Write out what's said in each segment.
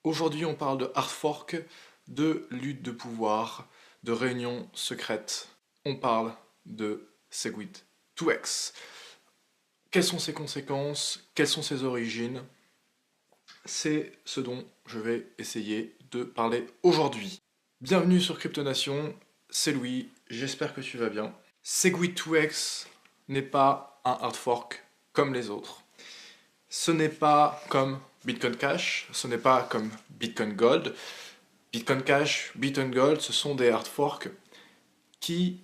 Aujourd'hui, on parle de hard fork, de lutte de pouvoir, de réunions secrètes. On parle de Segwit 2x. Quelles sont ses conséquences? Quelles sont ses origines? C'est ce dont je vais essayer de parler aujourd'hui. Bienvenue sur Cryptonation, c'est Louis, j'espère que tu vas bien. Segwit 2x n'est pas un hard fork comme les autres. Ce n'est pas comme Bitcoin Cash, ce n'est pas comme Bitcoin Gold. Bitcoin Cash, Bitcoin Gold, ce sont des hard forks qui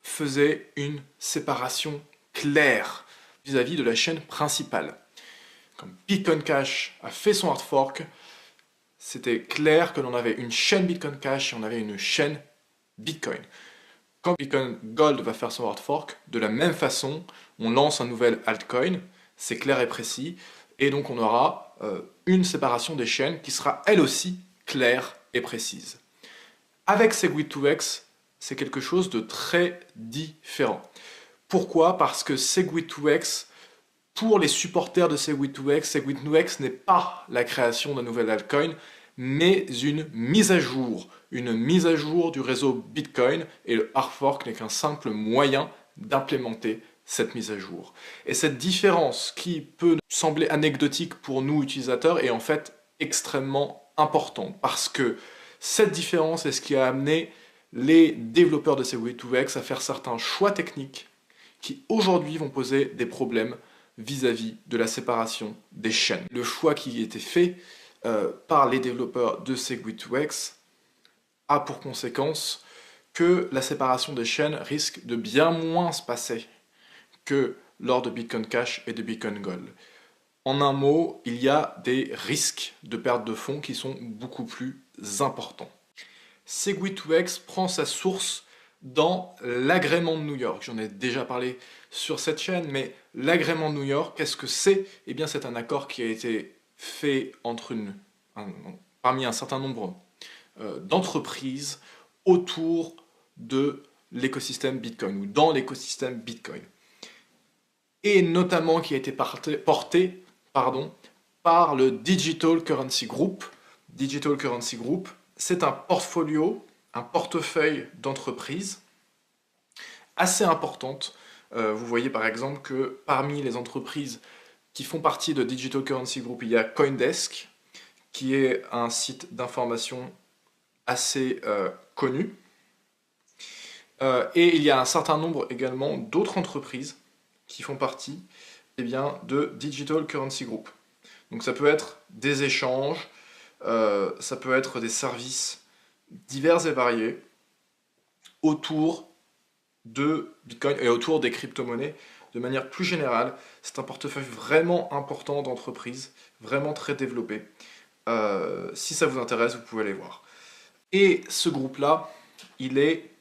faisaient une séparation claire vis-à-vis de la chaîne principale. Quand Bitcoin Cash a fait son hard fork, c'était clair que l'on avait une chaîne Bitcoin Cash et on avait une chaîne Bitcoin. Quand Bitcoin Gold va faire son hard fork, de la même façon, on lance un nouvel altcoin, c'est clair et précis, et donc on aura une séparation des chaînes qui sera elle aussi claire et précise. Avec Segwit2x, c'est quelque chose de très différent. Pourquoi? Parce que Segwit2x, pour les supporters de Segwit2x, Segwit2x n'est pas la création d'un nouvel altcoin, mais une mise à jour du réseau Bitcoin, et le hard fork n'est qu'un simple moyen d'implémenter cette mise à jour. Et cette différence, qui peut sembler anecdotique pour nous utilisateurs, est en fait extrêmement importante, parce que cette différence est ce qui a amené les développeurs de Segwit2x à faire certains choix techniques qui aujourd'hui vont poser des problèmes vis-à-vis de la séparation des chaînes. Le choix qui a été fait par les développeurs de Segwit2x a pour conséquence que la séparation des chaînes risque de bien moins se passer que lors de Bitcoin Cash et de Bitcoin Gold. En un mot, il y a des risques de perte de fonds qui sont beaucoup plus importants. Segwit2x prend sa source dans l'agrément de New York. J'en ai déjà parlé sur cette chaîne, mais l'agrément de New York, qu'est-ce que c'est? Eh bien, c'est un accord qui a été fait entre parmi un certain nombre d'entreprises autour de l'écosystème Bitcoin, ou dans l'écosystème Bitcoin. Et notamment qui a été porté par le Digital Currency Group. Digital Currency Group, c'est un portfolio, un portefeuille d'entreprises assez importante. Vous voyez par exemple que parmi les entreprises qui font partie de Digital Currency Group, il y a Coindesk, qui est un site d'information assez connu. Et il y a un certain nombre également d'autres entreprises qui font partie de Digital Currency Group. Donc ça peut être des échanges, ça peut être des services divers et variés autour de Bitcoin et autour des crypto-monnaies de manière plus générale. C'est un portefeuille vraiment important d'entreprises, vraiment très développé. Si ça vous intéresse, vous pouvez aller voir. Et ce groupe-là, il est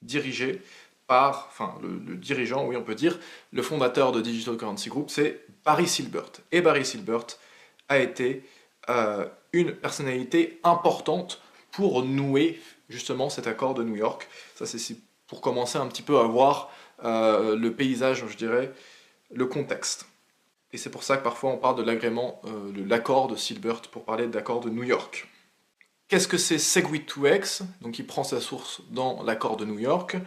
dirigé par, le dirigeant, oui on peut dire, le fondateur de Digital Currency Group, c'est Barry Silbert. Et Barry Silbert a été une personnalité importante pour nouer justement cet accord de New York. Ça c'est pour commencer un petit peu à voir le paysage, je dirais, le contexte. Et c'est pour ça que parfois on parle de l'agrément, de l'accord de Silbert pour parler d'accord de New York. Qu'est-ce que c'est Segwit2x? Donc il prend sa source dans l'accord de New York.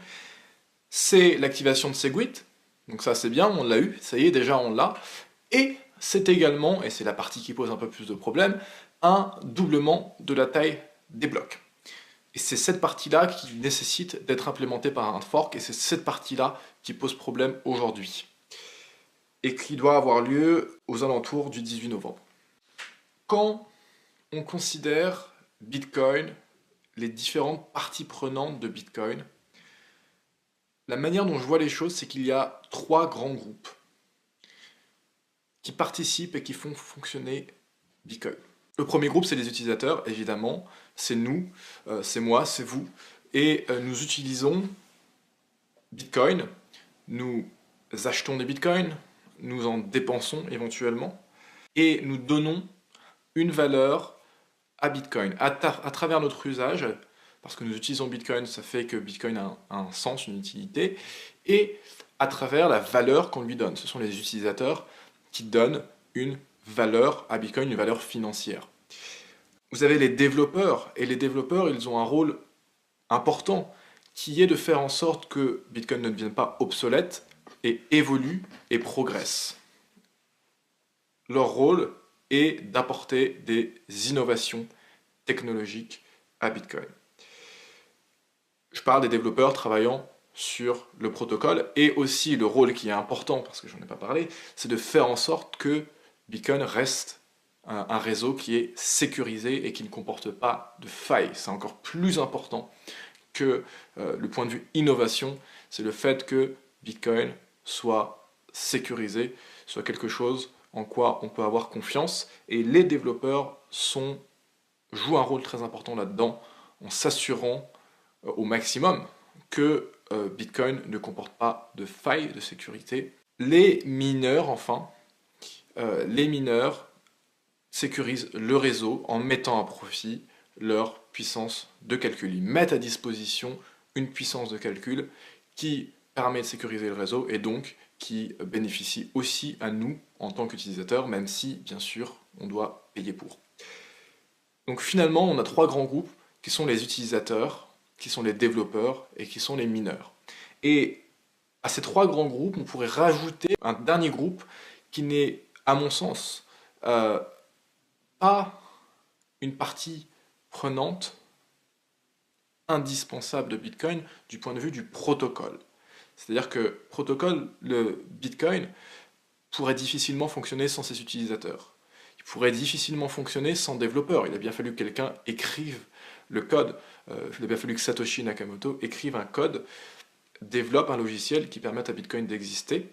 C'est l'activation de Segwit, donc ça c'est bien, on l'a eu, ça y est, déjà on l'a. Et c'est également, et c'est la partie qui pose un peu plus de problème, un doublement de la taille des blocs. Et c'est cette partie-là qui nécessite d'être implémentée par un hard fork, et c'est cette partie-là qui pose problème aujourd'hui. Et qui doit avoir lieu aux alentours du 18 novembre. Quand on considère Bitcoin, les différentes parties prenantes de Bitcoin, la manière dont je vois les choses, c'est qu'il y a trois grands groupes qui participent et qui font fonctionner Bitcoin. Le premier groupe, c'est les utilisateurs, évidemment. C'est nous, c'est moi, c'est vous. Et nous utilisons Bitcoin, nous achetons des Bitcoins, nous en dépensons éventuellement, et nous donnons une valeur à Bitcoin. À travers notre usage, parce que nous utilisons Bitcoin, ça fait que Bitcoin a un sens, une utilité, et à travers la valeur qu'on lui donne. Ce sont les utilisateurs qui donnent une valeur à Bitcoin, une valeur financière. Vous avez les développeurs, et les développeurs, ils ont un rôle important, qui est de faire en sorte que Bitcoin ne devienne pas obsolète, et évolue et progresse. Leur rôle est d'apporter des innovations technologiques à Bitcoin. Je parle des développeurs travaillant sur le protocole, et aussi le rôle qui est important, parce que j'en ai pas parlé, c'est de faire en sorte que Bitcoin reste un réseau qui est sécurisé et qui ne comporte pas de failles. C'est encore plus important que le point de vue innovation, c'est le fait que Bitcoin soit sécurisé, soit quelque chose en quoi on peut avoir confiance, et les développeurs jouent un rôle très important là-dedans, en s'assurant au maximum que Bitcoin ne comporte pas de failles de sécurité. Les mineurs, enfin, les mineurs sécurisent le réseau en mettant à profit leur puissance de calcul. Ils mettent à disposition une puissance de calcul qui permet de sécuriser le réseau et donc qui bénéficie aussi à nous en tant qu'utilisateurs, même si, bien sûr, on doit payer pour. Donc finalement, on a trois grands groupes qui sont les utilisateurs, qui sont les développeurs et qui sont les mineurs. Et à ces trois grands groupes, on pourrait rajouter un dernier groupe qui n'est, à mon sens, euh, pas une partie prenante indispensable de Bitcoin du point de vue du protocole. C'est-à-dire que le Bitcoin pourrait difficilement fonctionner sans ses utilisateurs. Il pourrait difficilement fonctionner sans développeurs. Il a bien fallu que quelqu'un écrive le code. Il a bien fallu que Satoshi Nakamoto écrive un code, développe un logiciel qui permette à Bitcoin d'exister.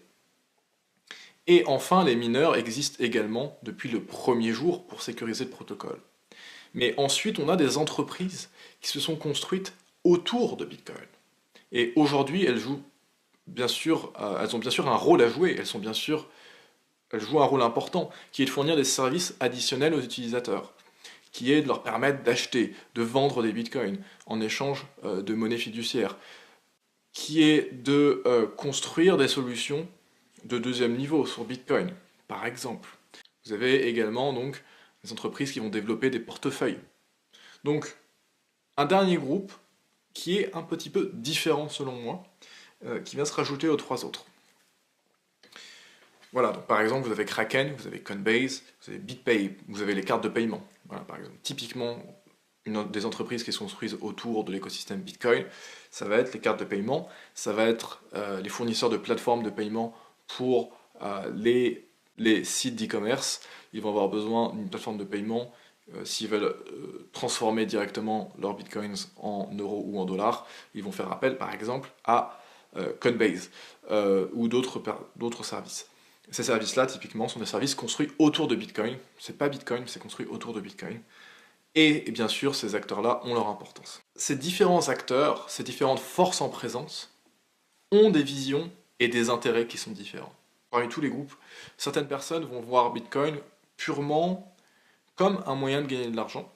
Et enfin, les mineurs existent également depuis le premier jour pour sécuriser le protocole. Mais ensuite, on a des entreprises qui se sont construites autour de Bitcoin. Et aujourd'hui, elles ont bien sûr un rôle à jouer. Elles jouent un rôle important, qui est de fournir des services additionnels aux utilisateurs, qui est de leur permettre d'acheter, de vendre des bitcoins en échange de monnaie fiduciaire, qui est de construire des solutions de deuxième niveau sur Bitcoin, par exemple. Vous avez également donc des entreprises qui vont développer des portefeuilles. Donc, un dernier groupe qui est un petit peu différent selon moi, qui vient se rajouter aux trois autres. Voilà, donc par exemple, vous avez Kraken, vous avez Coinbase, vous avez BitPay, vous avez les cartes de paiement. Voilà, par exemple, typiquement, des entreprises qui se construisent autour de l'écosystème Bitcoin, ça va être les cartes de paiement, ça va être les fournisseurs de plateformes de paiement pour les sites d'e-commerce. Ils vont avoir besoin d'une plateforme de paiement s'ils veulent transformer directement leurs bitcoins en euros ou en dollars. Ils vont faire appel, par exemple, à Coinbase ou d'autres services. Ces services-là, typiquement, sont des services construits autour de Bitcoin. C'est pas Bitcoin, c'est construit autour de Bitcoin. Et bien sûr, ces acteurs-là ont leur importance. Ces différents acteurs, ces différentes forces en présence, ont des visions et des intérêts qui sont différents. Parmi tous les groupes, certaines personnes vont voir Bitcoin purement comme un moyen de gagner de l'argent.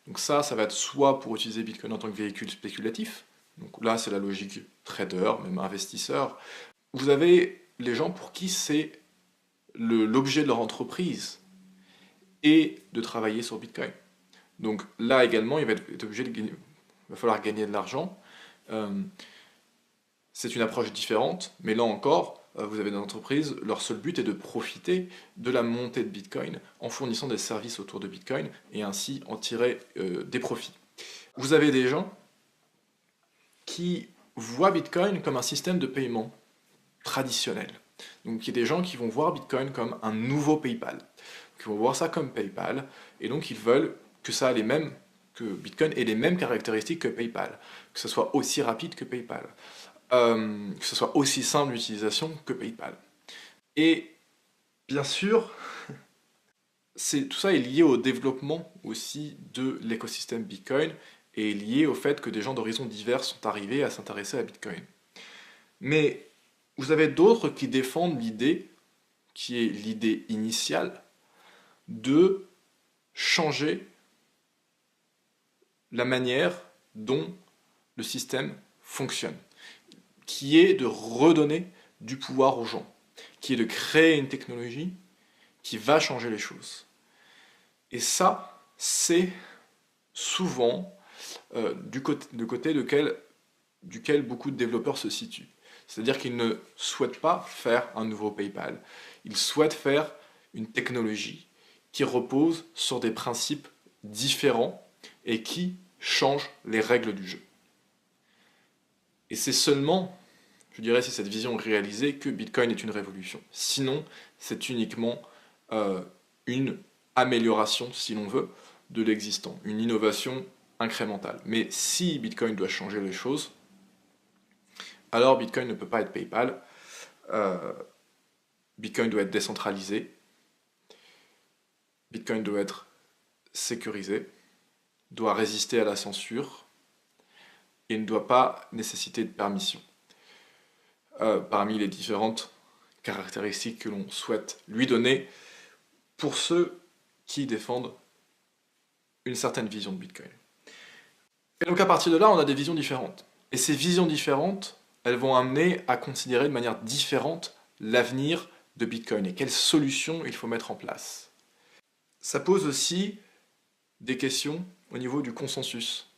Donc ça va être soit pour utiliser Bitcoin en tant que véhicule spéculatif, donc là c'est la logique trader, même investisseur. Vous avez les gens pour qui c'est l'objet de leur entreprise et de travailler sur Bitcoin. Donc là également, il va falloir gagner de l'argent. C'est une approche différente, mais là encore, vous avez des entreprises, leur seul but est de profiter de la montée de Bitcoin en fournissant des services autour de Bitcoin et ainsi en tirer des profits. Vous avez des gens qui voient Bitcoin comme un système de paiement traditionnel. Donc il y a des gens qui vont voir Bitcoin comme un nouveau PayPal, qui vont voir ça comme PayPal, et donc ils veulent que Bitcoin ait les mêmes caractéristiques que PayPal, que ce soit aussi rapide que PayPal, que ce soit aussi simple d'utilisation que PayPal. Et bien sûr, tout ça est lié au développement aussi de l'écosystème Bitcoin et lié au fait que des gens d'horizons divers sont arrivés à s'intéresser à Bitcoin. Mais vous avez d'autres qui défendent l'idée, qui est l'idée initiale, de changer la manière dont le système fonctionne, qui est de redonner du pouvoir aux gens, qui est de créer une technologie qui va changer les choses. Et ça, c'est souvent du côté duquel beaucoup de développeurs se situent. C'est-à-dire qu'ils ne souhaitent pas faire un nouveau PayPal. Ils souhaitent faire une technologie qui repose sur des principes différents et qui change les règles du jeu. Et c'est seulement, je dirais, si cette vision est réalisée, que Bitcoin est une révolution. Sinon, c'est uniquement une amélioration, si l'on veut, de l'existant, une innovation incrémentale. Mais si Bitcoin doit changer les choses, alors Bitcoin ne peut pas être PayPal. Bitcoin doit être décentralisé. Bitcoin doit être sécurisé, doit résister à la censure et ne doit pas nécessiter de permission. Parmi les différentes caractéristiques que l'on souhaite lui donner pour ceux qui défendent une certaine vision de Bitcoin. Et donc à partir de là, on a des visions différentes. Et ces visions différentes, elles vont amener à considérer de manière différente l'avenir de Bitcoin et quelles solutions il faut mettre en place. Ça pose aussi des questions au niveau du consensus.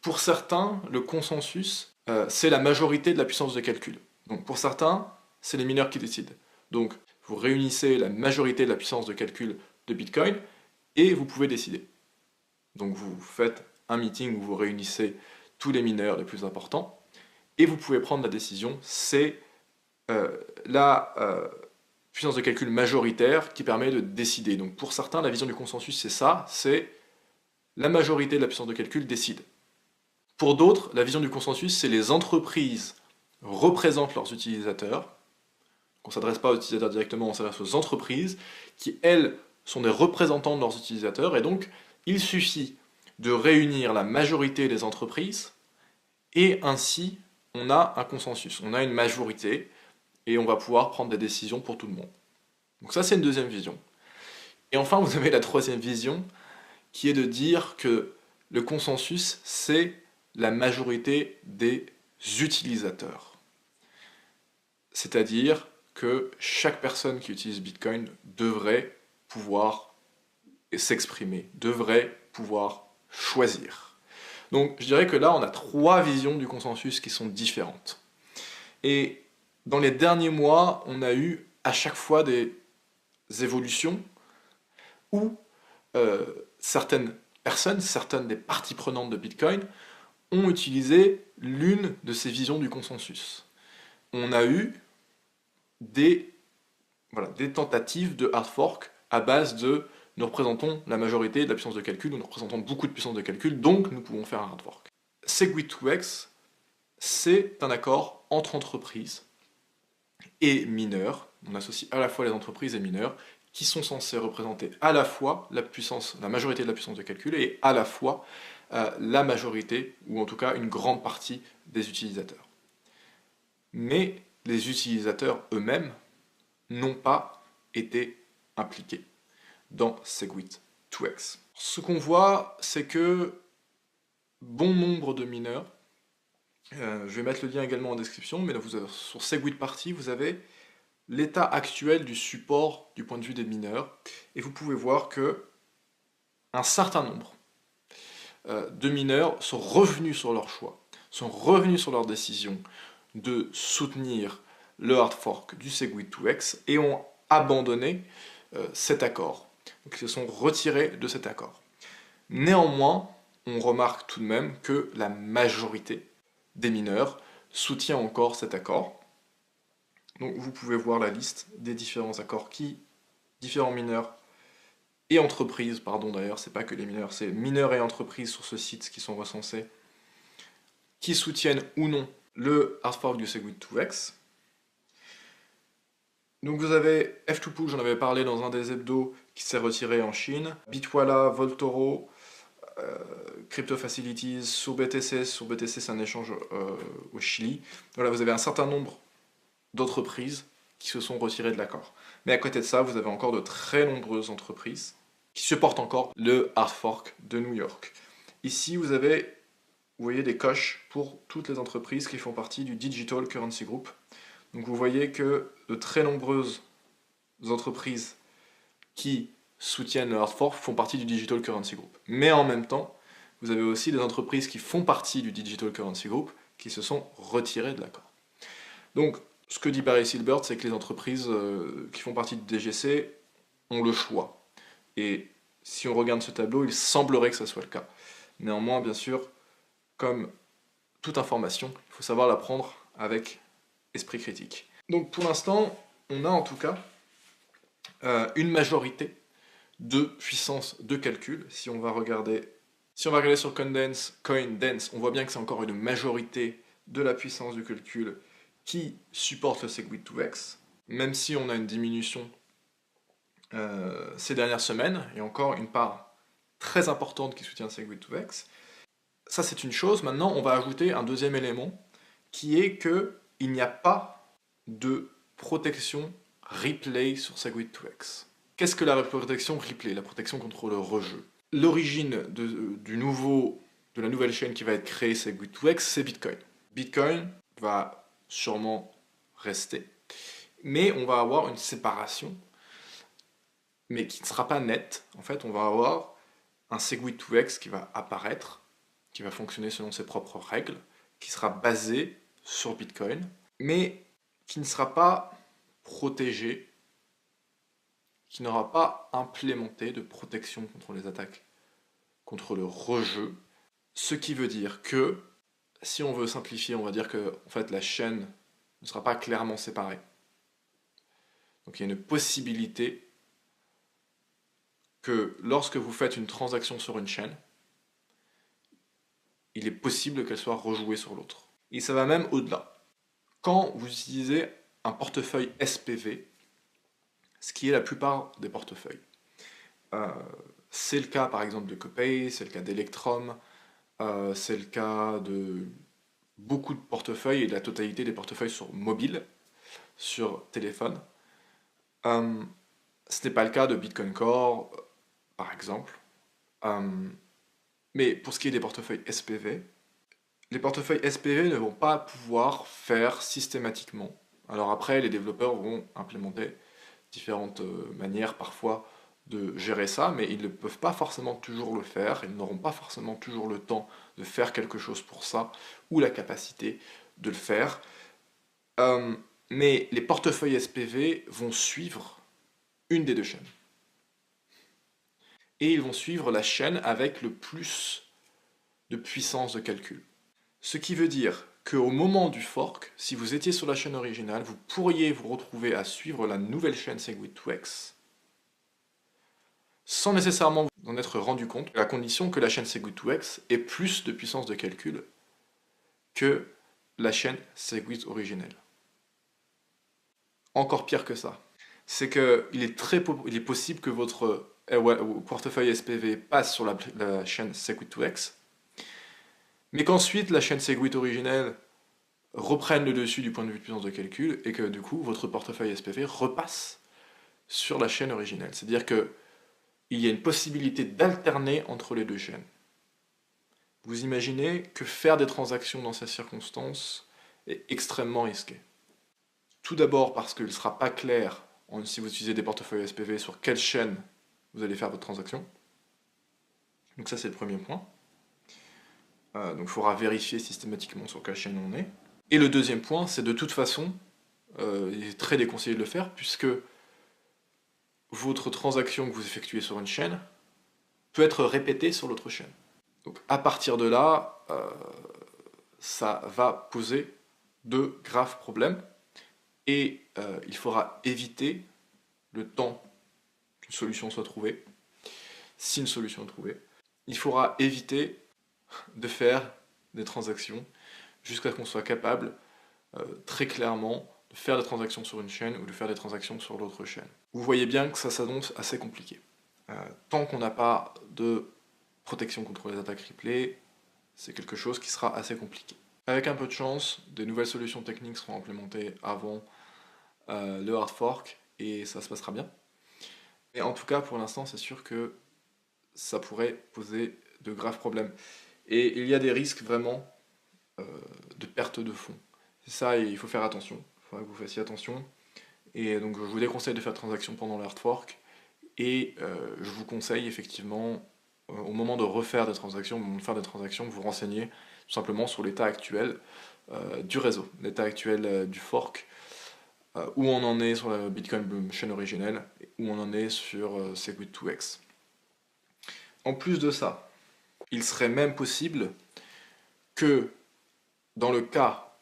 Pour certains, le consensus, c'est la majorité de la puissance de calcul. Donc pour certains, c'est les mineurs qui décident. Donc vous réunissez la majorité de la puissance de calcul de Bitcoin et vous pouvez décider. Donc vous faites un meeting où vous réunissez tous les mineurs les plus importants et vous pouvez prendre la décision. C'est la puissance de calcul majoritaire qui permet de décider. Donc pour certains, la vision du consensus, c'est ça, c'est la majorité de la puissance de calcul décide. Pour d'autres, la vision du consensus, c'est les entreprises représentent leurs utilisateurs. On ne s'adresse pas aux utilisateurs directement, on s'adresse aux entreprises qui, elles, sont des représentants de leurs utilisateurs. Et donc, il suffit de réunir la majorité des entreprises et ainsi, on a un consensus, on a une majorité et on va pouvoir prendre des décisions pour tout le monde. Donc ça, c'est une deuxième vision. Et enfin, vous avez la troisième vision qui est de dire que le consensus, c'est la majorité des utilisateurs. C'est-à-dire que chaque personne qui utilise Bitcoin devrait pouvoir s'exprimer, devrait pouvoir choisir. Donc je dirais que là, on a trois visions du consensus qui sont différentes. Et dans les derniers mois, on a eu à chaque fois des évolutions où certaines personnes, certaines des parties prenantes de Bitcoin ont utilisé l'une de ces visions du consensus. On a eu des tentatives de hard fork à base de nous représentons la majorité de la puissance de calcul, nous représentons beaucoup de puissance de calcul, donc nous pouvons faire un hard fork. SegWit2x, c'est un accord entre entreprises et mineurs. On associe à la fois les entreprises et mineurs qui sont censés représenter à la fois la majorité de la puissance de calcul et à la fois la majorité, ou en tout cas une grande partie des utilisateurs. Mais les utilisateurs eux-mêmes n'ont pas été impliqués dans SegWit2x. Ce qu'on voit, c'est que bon nombre de mineurs, je vais mettre le lien également en description, mais là sur SegWit-Party, vous avez l'état actuel du support du point de vue des mineurs, et vous pouvez voir que un certain nombre de mineurs sont revenus sur leur choix, sont revenus sur leur décision de soutenir le hard fork du SegWit2x et ont abandonné cet accord. Donc ils se sont retirés de cet accord. Néanmoins, on remarque tout de même que la majorité des mineurs soutient encore cet accord. Donc vous pouvez voir la liste des différents accords différents mineurs et entreprises, pardon d'ailleurs, c'est pas que les mineurs, c'est mineurs et entreprises sur ce site qui sont recensés, qui soutiennent ou non le hard fork du SegWit2x. Donc vous avez F2Pool, j'en avais parlé dans un des hebdos, qui s'est retiré en Chine, Bitwala, Voltoro, Crypto Facilities sur BTC c'est un échange au Chili. Voilà, vous avez un certain nombre d'entreprises qui se sont retirées de l'accord. Mais à côté de ça, vous avez encore de très nombreuses entreprises qui supportent encore le hard fork de New York. Ici, vous voyez des coches pour toutes les entreprises qui font partie du Digital Currency Group. Donc vous voyez que de très nombreuses entreprises qui soutiennent le hard fork font partie du Digital Currency Group. Mais en même temps, vous avez aussi des entreprises qui font partie du Digital Currency Group qui se sont retirées de l'accord. Donc, ce que dit Barry Silbert, c'est que les entreprises qui font partie du DGC ont le choix. Et si on regarde ce tableau, il semblerait que ce soit le cas. Néanmoins, bien sûr, comme toute information, il faut savoir la prendre avec esprit critique. Donc pour l'instant, on a en tout cas une majorité de puissance de calcul. Si on va regarder sur CoinDance, on voit bien que c'est encore une majorité de la puissance du calcul qui supporte le SegWit2x, même si on a une diminution ces dernières semaines, et encore une part très importante qui soutient le SegWit2x. Ça c'est une chose. Maintenant on va ajouter un deuxième élément, qui est qu'il n'y a pas de protection replay sur SegWit2x. Qu'est-ce que la protection replay? La protection contre le rejeu. L'origine de la nouvelle chaîne qui va être créée SegWit2x, c'est Bitcoin. Bitcoin va sûrement rester, mais on va avoir une séparation, mais qui ne sera pas nette. En fait, on va avoir un SegWit2x qui va apparaître, qui va fonctionner selon ses propres règles, qui sera basé sur Bitcoin, mais qui ne sera pas protégé, qui n'aura pas implémenté de protection contre les attaques, contre le rejeu. Ce qui veut dire que, si on veut simplifier, on va dire que en fait, la chaîne ne sera pas clairement séparée. Donc il y a une possibilité que lorsque vous faites une transaction sur une chaîne, il est possible qu'elle soit rejouée sur l'autre. Et ça va même au-delà. Quand vous utilisez un portefeuille SPV, ce qui est la plupart des portefeuilles, c'est le cas par exemple de Copay, c'est le cas d'Electrum, c'est le cas de beaucoup de portefeuilles et de la totalité des portefeuilles sur mobile, sur téléphone. Ce n'est pas le cas de Bitcoin Core, par exemple. Mais pour ce qui est des portefeuilles SPV, les portefeuilles SPV ne vont pas pouvoir faire systématiquement. Alors après, les développeurs vont implémenter différentes manières parfois de gérer ça, mais ils ne peuvent pas forcément toujours le faire, ils n'auront pas forcément toujours le temps de faire quelque chose pour ça, ou la capacité de le faire. Mais les portefeuilles SPV vont suivre une des deux chaînes. Et ils vont suivre la chaîne avec le plus de puissance de calcul. Ce qui veut dire qu'au moment du fork, si vous étiez sur la chaîne originale, vous pourriez vous retrouver à suivre la nouvelle chaîne SegWit2x sans nécessairement vous en être rendu compte, à la condition que la chaîne SegWit2x ait plus de puissance de calcul que la chaîne Segwit originelle. Encore pire que ça, c'est qu'il est possible que votre portefeuille SPV passe sur la chaîne SegWit2x, mais qu'ensuite la chaîne Segwit originelle reprenne le dessus du point de vue de puissance de calcul et que du coup votre portefeuille SPV repasse sur la chaîne originelle. C'est-à-dire qu'il y a une possibilité d'alterner entre les deux chaînes. Vous imaginez que faire des transactions dans ces circonstances est extrêmement risqué. Tout d'abord parce qu'il ne sera pas clair, si vous utilisez des portefeuilles SPV, sur quelle chaîne vous allez faire votre transaction. Donc ça c'est le premier point. Donc il faudra vérifier systématiquement sur quelle chaîne on est. Et le deuxième point, c'est de toute façon, il est très déconseillé de le faire, puisque votre transaction que vous effectuez sur une chaîne peut être répétée sur l'autre chaîne. Donc à partir de là, ça va poser de graves problèmes, et il faudra éviter, le temps qu'une solution soit trouvée, si une solution est trouvée, il faudra éviter de faire des transactions jusqu'à ce qu'on soit capable très clairement de faire des transactions sur une chaîne ou de faire des transactions sur l'autre chaîne. Vous voyez bien que ça s'annonce assez compliqué. Tant qu'on n'a pas de protection contre les attaques replay, c'est quelque chose qui sera assez compliqué. Avec un peu de chance, des nouvelles solutions techniques seront implémentées avant le hard fork et ça se passera bien. Mais en tout cas, pour l'instant, c'est sûr que ça pourrait poser de graves problèmes. Et il y a des risques vraiment de perte de fonds. C'est ça, et il faut faire attention. Il faudra que vous fassiez attention. Et donc je vous déconseille de faire de transactions pendant le hard fork. Et je vous conseille effectivement au moment de refaire des transactions, au moment de faire des transactions, vous renseignez tout simplement sur l'état actuel du réseau, l'état actuel du fork, où on en est sur la Bitcoin chaîne originelle, où on en est sur Segwit2x. En plus de ça, il serait même possible que dans le cas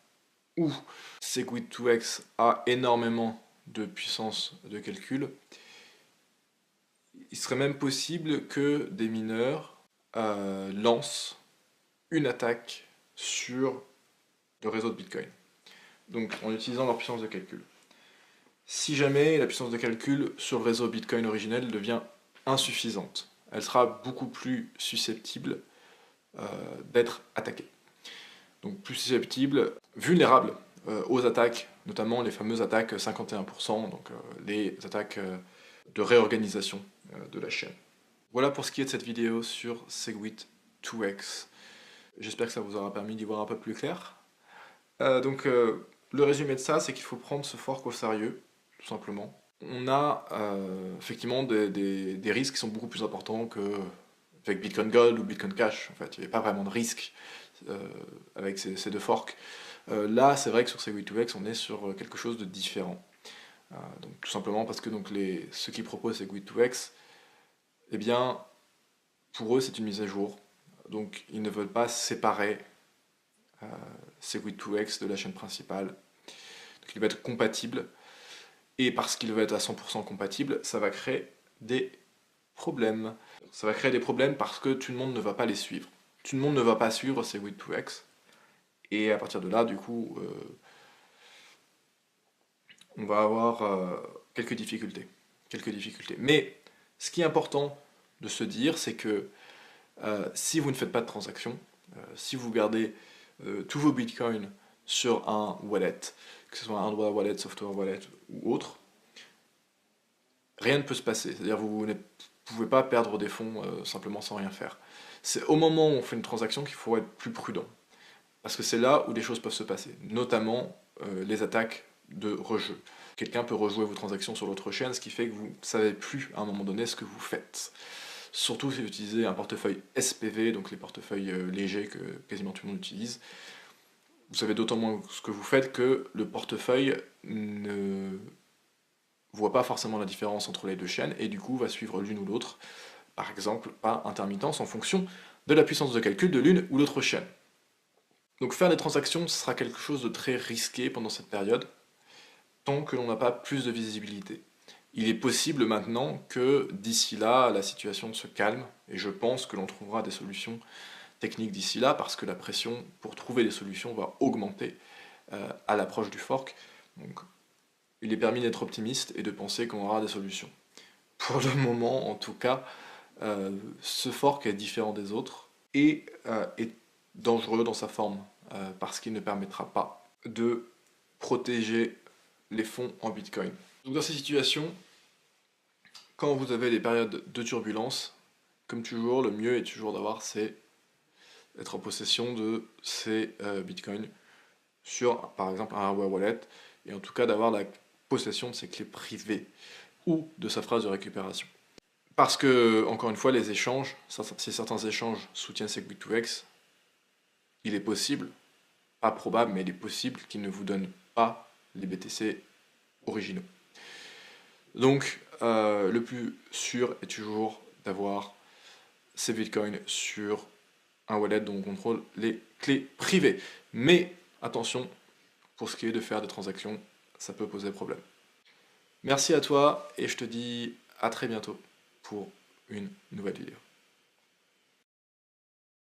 où Segwit2x a énormément de puissance de calcul, il serait même possible que des mineurs lancent une attaque sur le réseau de Bitcoin. Donc en utilisant leur puissance de calcul. Si jamais la puissance de calcul sur le réseau Bitcoin originel devient insuffisante, elle sera beaucoup plus susceptible d'être attaquée. Donc plus susceptible, vulnérable aux attaques, notamment les fameuses attaques 51%, donc les attaques de réorganisation de la chaîne. Voilà pour ce qui est de cette vidéo sur Segwit2x. J'espère que ça vous aura permis d'y voir un peu plus clair. Le résumé de ça, c'est qu'il faut prendre ce fork au sérieux, tout simplement. On a effectivement des risques qui sont beaucoup plus importants qu'avec Bitcoin Gold ou Bitcoin Cash. En fait, il n'y avait pas vraiment de risque avec ces deux forks. Là, c'est vrai que sur Segwit2x, on est sur quelque chose de différent. Donc, tout simplement parce que ceux qui proposent Segwit2x, eh bien, pour eux, c'est une mise à jour. Donc, ils ne veulent pas séparer Segwit2x de la chaîne principale. Donc, il va être compatible. Et parce qu'il va être à 100% compatible, ça va créer des problèmes. Ça va créer des problèmes parce que tout le monde ne va pas les suivre. Tout le monde ne va pas suivre Segwit2x. Et à partir de là, du coup, on va avoir quelques difficultés. Mais ce qui est important de se dire, c'est que si vous ne faites pas de transaction, si vous gardez tous vos bitcoins sur un wallet, que ce soit un hardware wallet, software wallet ou autre, rien ne peut se passer. C'est-à-dire vous ne pouvez pas perdre des fonds simplement sans rien faire. C'est au moment où on fait une transaction qu'il faut être plus prudent. Parce que c'est là où des choses peuvent se passer, notamment les attaques de rejeu. Quelqu'un peut rejouer vos transactions sur l'autre chaîne, ce qui fait que vous ne savez plus à un moment donné ce que vous faites. Surtout si vous utilisez un portefeuille SPV, donc les portefeuilles légers que quasiment tout le monde utilise. Vous savez d'autant moins ce que vous faites que le portefeuille ne voit pas forcément la différence entre les deux chaînes et du coup va suivre l'une ou l'autre, par exemple par intermittence en fonction de la puissance de calcul de l'une ou l'autre chaîne. Donc faire des transactions, ce sera quelque chose de très risqué pendant cette période, tant que l'on n'a pas plus de visibilité. Il est possible maintenant que d'ici là, la situation se calme, et je pense que l'on trouvera des solutions techniques d'ici là, parce que la pression pour trouver des solutions va augmenter à l'approche du fork. Donc il est permis d'être optimiste et de penser qu'on aura des solutions. Pour le moment, en tout cas, ce fork est différent des autres et est dangereux dans sa forme, parce qu'il ne permettra pas de protéger les fonds en Bitcoin. Donc dans ces situations, quand vous avez des périodes de turbulence, comme toujours, le mieux est toujours d'être en possession de ces Bitcoins sur, par exemple, un hardware wallet, et en tout cas d'avoir la possession de ses clés privées ou de sa phrase de récupération. Parce que, encore une fois, les échanges, si certains échanges soutiennent Segwit2x, il est possible, pas probable, mais il est possible qu'ils ne vous donnent pas les BTC originaux. Donc, le plus sûr est toujours d'avoir ces bitcoins sur un wallet dont on contrôle les clés privées. Mais attention, pour ce qui est de faire des transactions, ça peut poser problème. Merci à toi et je te dis à très bientôt pour une nouvelle vidéo.